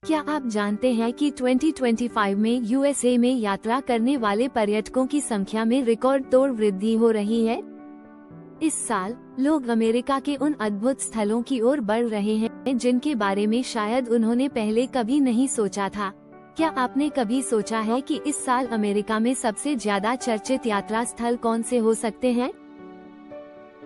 क्या आप जानते हैं कि 2025 में यूएसए में यात्रा करने वाले पर्यटकों की संख्या में रिकॉर्ड तोड़ वृद्धि हो रही है। इस साल लोग अमेरिका के उन अद्भुत स्थलों की ओर बढ़ रहे हैं जिनके बारे में शायद उन्होंने पहले कभी नहीं सोचा था। क्या आपने कभी सोचा है कि इस साल अमेरिका में सबसे ज्यादा चर्चित यात्रा स्थल कौन से हो सकते हैं?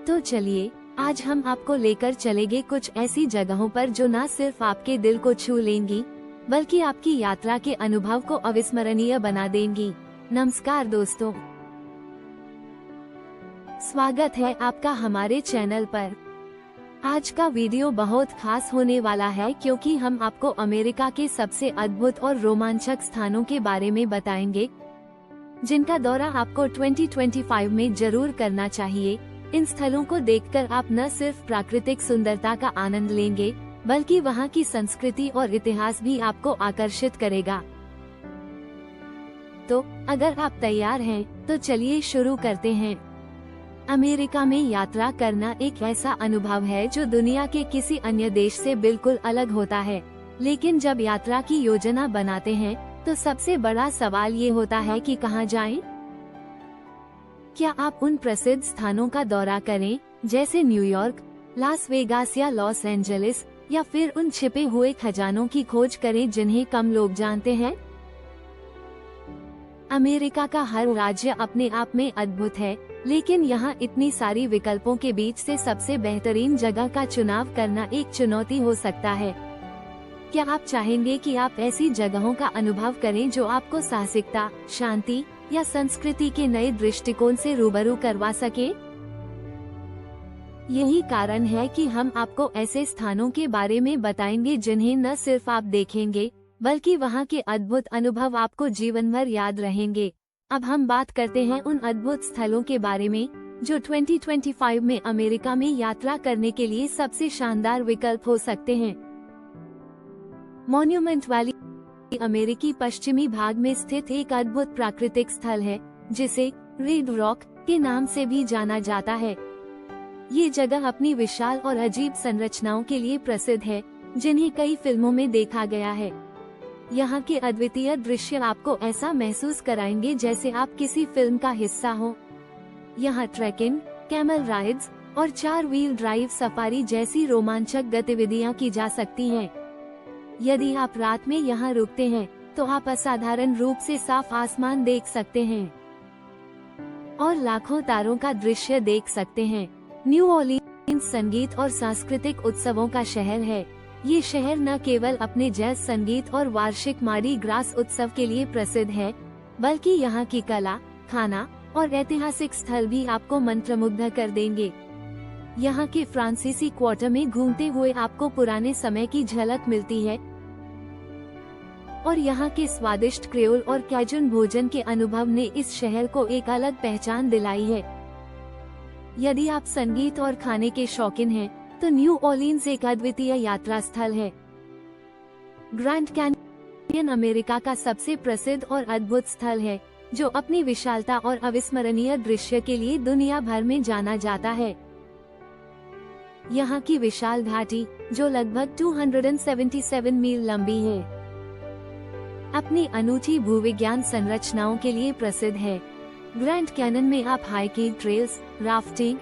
तो चलिए आज हम आपको लेकर चलेंगे कुछ ऐसी जगहों पर जो न सिर्फ आपके दिल को छू लेंगी बल्कि आपकी यात्रा के अनुभव को अविस्मरणीय बना देंगी। नमस्कार दोस्तों, स्वागत है आपका हमारे चैनल पर। आज का वीडियो बहुत खास होने वाला है क्योंकि हम आपको अमेरिका के सबसे अद्भुत और रोमांचक स्थानों के बारे में बताएंगे जिनका दौरा आपको 2025 में जरूर करना चाहिए। इन स्थलों को देखकर आप न सिर्फ प्राकृतिक सुंदरता का आनंद लेंगे बल्कि वहां की संस्कृति और इतिहास भी आपको आकर्षित करेगा। तो अगर आप तैयार हैं, तो चलिए शुरू करते हैं। अमेरिका में यात्रा करना एक ऐसा अनुभव है जो दुनिया के किसी अन्य देश से बिल्कुल अलग होता है। लेकिन जब यात्रा की योजना बनाते हैं तो सबसे बड़ा सवाल ये होता है कि कहाँ जाएं? क्या आप उन प्रसिद्ध स्थानों का दौरा करें जैसे न्यूयॉर्क, लास वेगास या लॉस एंजलिस, या फिर उन छिपे हुए खजानों की खोज करें जिन्हें कम लोग जानते हैं? अमेरिका का हर राज्य अपने आप में अद्भुत है, लेकिन यहाँ इतनी सारी विकल्पों के बीच से सबसे बेहतरीन जगह का चुनाव करना एक चुनौती हो सकता है। क्या आप चाहेंगे कि आप ऐसी जगहों का अनुभव करें जो आपको साहसिकता, शांति या संस्कृति के नए दृष्टिकोण से रूबरू करवा सके? यही कारण है कि हम आपको ऐसे स्थानों के बारे में बताएंगे जिन्हें न सिर्फ आप देखेंगे बल्कि वहां के अद्भुत अनुभव आपको जीवन भर याद रहेंगे। अब हम बात करते हैं उन अद्भुत स्थलों के बारे में जो 2025 में अमेरिका में यात्रा करने के लिए सबसे शानदार विकल्प हो सकते हैं। मॉन्यूमेंट वैली अमेरिकी पश्चिमी भाग में स्थित एक अद्भुत प्राकृतिक स्थल है जिसे रेड रॉक के नाम से भी जाना जाता है। ये जगह अपनी विशाल और अजीब संरचनाओं के लिए प्रसिद्ध है जिन्हें कई फिल्मों में देखा गया है। यहाँ के अद्वितीय दृश्य आपको ऐसा महसूस कराएंगे जैसे आप किसी फिल्म का हिस्सा हो। यहाँ ट्रैकिंग, कैमल राइड्स और 4 व्हील ड्राइव सफारी जैसी रोमांचक गतिविधियाँ की जा सकती हैं। यदि आप रात में यहाँ रुकते हैं तो आप असाधारण रूप से साफ आसमान देख सकते हैं और लाखों तारों का दृश्य देख सकते हैं। न्यू ऑर्लिन्स संगीत और सांस्कृतिक उत्सवों का शहर है। ये शहर न केवल अपने जैज संगीत और वार्षिक मार्डी ग्रास उत्सव के लिए प्रसिद्ध है बल्कि यहाँ की कला, खाना और ऐतिहासिक स्थल भी आपको मंत्रमुग्ध कर देंगे। यहाँ के फ्रांसीसी क्वार्टर में घूमते हुए आपको पुराने समय की झलक मिलती है और यहाँ के स्वादिष्ट क्रेओल और कैजुन भोजन के अनुभव ने इस शहर को एक अलग पहचान दिलाई है। यदि आप संगीत और खाने के शौकीन हैं, तो न्यू ऑर्लिन्स एक अद्वितीय यात्रा स्थल है। ग्रैंड कैन्यन अमेरिका का सबसे प्रसिद्ध और अद्भुत स्थल है जो अपनी विशालता और अविस्मरणीय दृश्य के लिए दुनिया भर में जाना जाता है। यहाँ की विशाल घाटी जो लगभग 277 मील लंबी है, अपनी अनूठी भूविज्ञान संरचनाओं के लिए प्रसिद्ध है। ग्रैंड कैन्यन में आप हाइकिंग ट्रेल्स, राफ्टिंग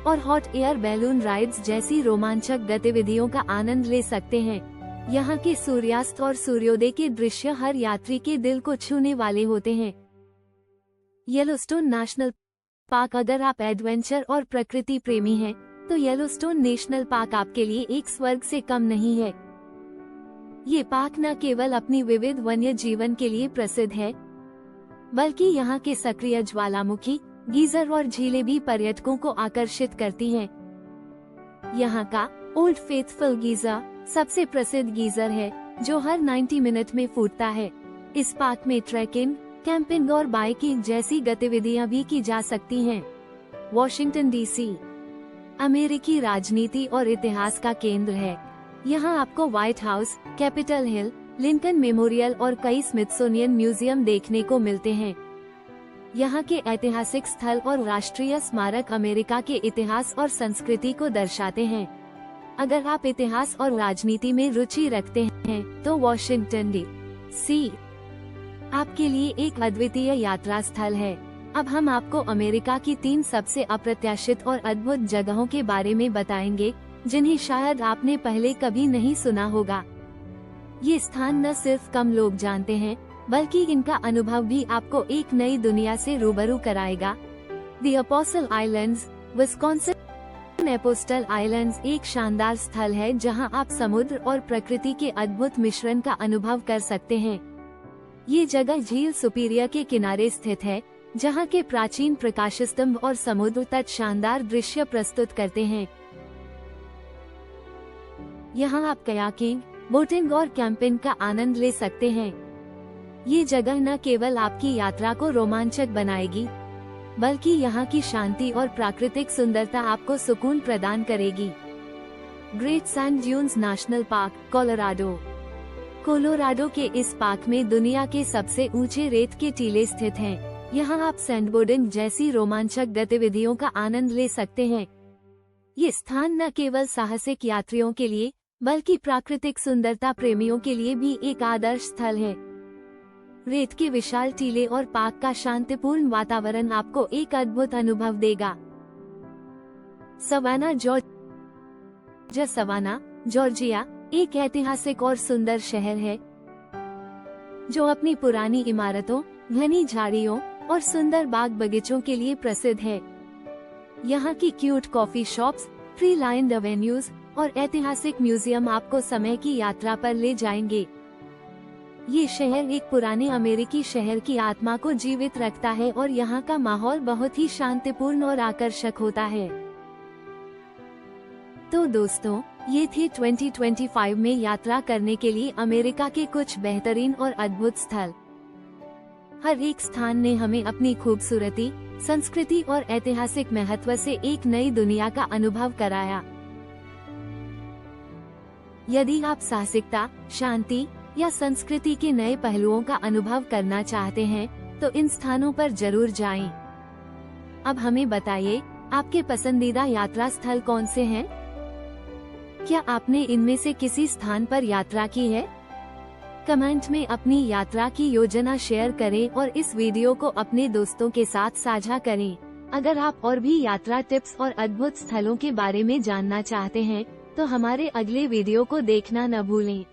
और हॉट एयर बैलून राइड्स जैसी रोमांचक गतिविधियों का आनंद ले सकते हैं। यहाँ के सूर्यास्त और सूर्योदय के दृश्य हर यात्री के दिल को छूने वाले होते हैं। येलोस्टोन नेशनल पार्क अगर आप एडवेंचर और प्रकृति प्रेमी हैं, तो येलोस्टोन नेशनल पार्क आपके लिए एक स्वर्ग से कम नहीं है। ये पार्क न केवल अपनी विविध वन्य जीवन के लिए प्रसिद्ध है बल्कि यहाँ के सक्रिय ज्वालामुखी, गीजर और झीलें भी पर्यटकों को आकर्षित करती हैं। यहाँ का ओल्ड फेथफुल गीजर सबसे प्रसिद्ध गीजर है जो हर 90 मिनट में फूटता है। इस पार्क में ट्रैकिंग, कैंपिंग और बाइकिंग जैसी गतिविधियां भी की जा सकती हैं। वॉशिंगटन डीसी अमेरिकी राजनीति और इतिहास का केंद्र है। यहाँ आपको white house, Capitol Hill, Lincoln memorial और कई स्मिथसोनियन म्यूजियम देखने को मिलते हैं। यहाँ के ऐतिहासिक स्थल और राष्ट्रीय स्मारक अमेरिका के इतिहास और संस्कृति को दर्शाते हैं। अगर आप इतिहास और राजनीति में रुचि रखते हैं तो वॉशिंगटन डी.सी. आपके लिए एक अद्वितीय यात्रा स्थल है। अब हम आपको अमेरिका की 3 सबसे अप्रत्याशित और अद्भुत जगहों के बारे में बताएंगे जिन्हें शायद आपने पहले कभी नहीं सुना होगा। ये स्थान न सिर्फ कम लोग जानते हैं, बल्कि इनका अनुभव भी आपको एक नई दुनिया से रूबरू कराएगा। The apostle islands, Wisconsin. Apostle islands एक शानदार स्थल है जहां आप समुद्र और प्रकृति के अद्भुत मिश्रण का अनुभव कर सकते हैं। ये जगह झील सुपीरियर के किनारे स्थित है, जहां के प्राचीन प्रकाश स्तंभ और समुद्र तट शानदार दृश्य प्रस्तुत करते हैं। यहाँ आप कयाकिंग, बोटिंग और कैंपिंग का आनंद ले सकते हैं। ये जगह न केवल आपकी यात्रा को रोमांचक बनाएगी, बल्कि यहाँ की शांति और प्राकृतिक सुंदरता आपको सुकून प्रदान करेगी। Great sand dunes national park, Colorado. Colorado के इस पार्क में दुनिया के सबसे ऊंचे रेत के टीले स्थित हैं। यहाँ आप सैंडबोर्डिंग जैसी रोमांचक गतिविधियों का आनंद ले सकते हैं। ये स्थान न केवल साहसिक यात्रियों के लिए, बल्कि प्राकृतिक सुंदरता प्रेमियों के लिए भी एक आदर्श स्थल है। रेत के विशाल टीले और पार्क का शांतिपूर्ण वातावरण आपको एक अद्भुत अनुभव देगा। Savanna, Georgia. सवाना, जॉर्जिया एक ऐतिहासिक और सुंदर शहर है जो अपनी पुरानी इमारतों, घनी झाड़ियों और सुंदर बाग बगीचों के लिए प्रसिद्ध है। यहाँ की cute coffee shops, tree lined avenues और ऐतिहासिक म्यूजियम आपको समय की यात्रा पर ले जाएंगे। ये शहर एक पुराने अमेरिकी शहर की आत्मा को जीवित रखता है और यहाँ का माहौल बहुत ही शांतिपूर्ण और आकर्षक होता है। तो दोस्तों, ये थे 2025 में यात्रा करने के लिए अमेरिका के कुछ बेहतरीन और अद्भुत स्थल। हर एक स्थान ने हमें अपनी खूबसूरती, संस्कृति और ऐतिहासिक महत्व से एक नई दुनिया का अनुभव कराया। यदि आप साहसिकता, शांति या संस्कृति के नए पहलुओं का अनुभव करना चाहते हैं, तो इन स्थानों पर जरूर जाएं। अब हमें बताइए, आपके पसंदीदा यात्रा स्थल कौन से हैं? क्या आपने इनमें से किसी स्थान पर यात्रा की है? कमेंट में अपनी यात्रा की योजना शेयर करें और इस वीडियो को अपने दोस्तों के साथ साझा करें। अगर आप और भी यात्रा टिप्स और अद्भुत स्थलों के बारे में जानना चाहते हैं, तो हमारे अगले वीडियो को देखना न भूलें।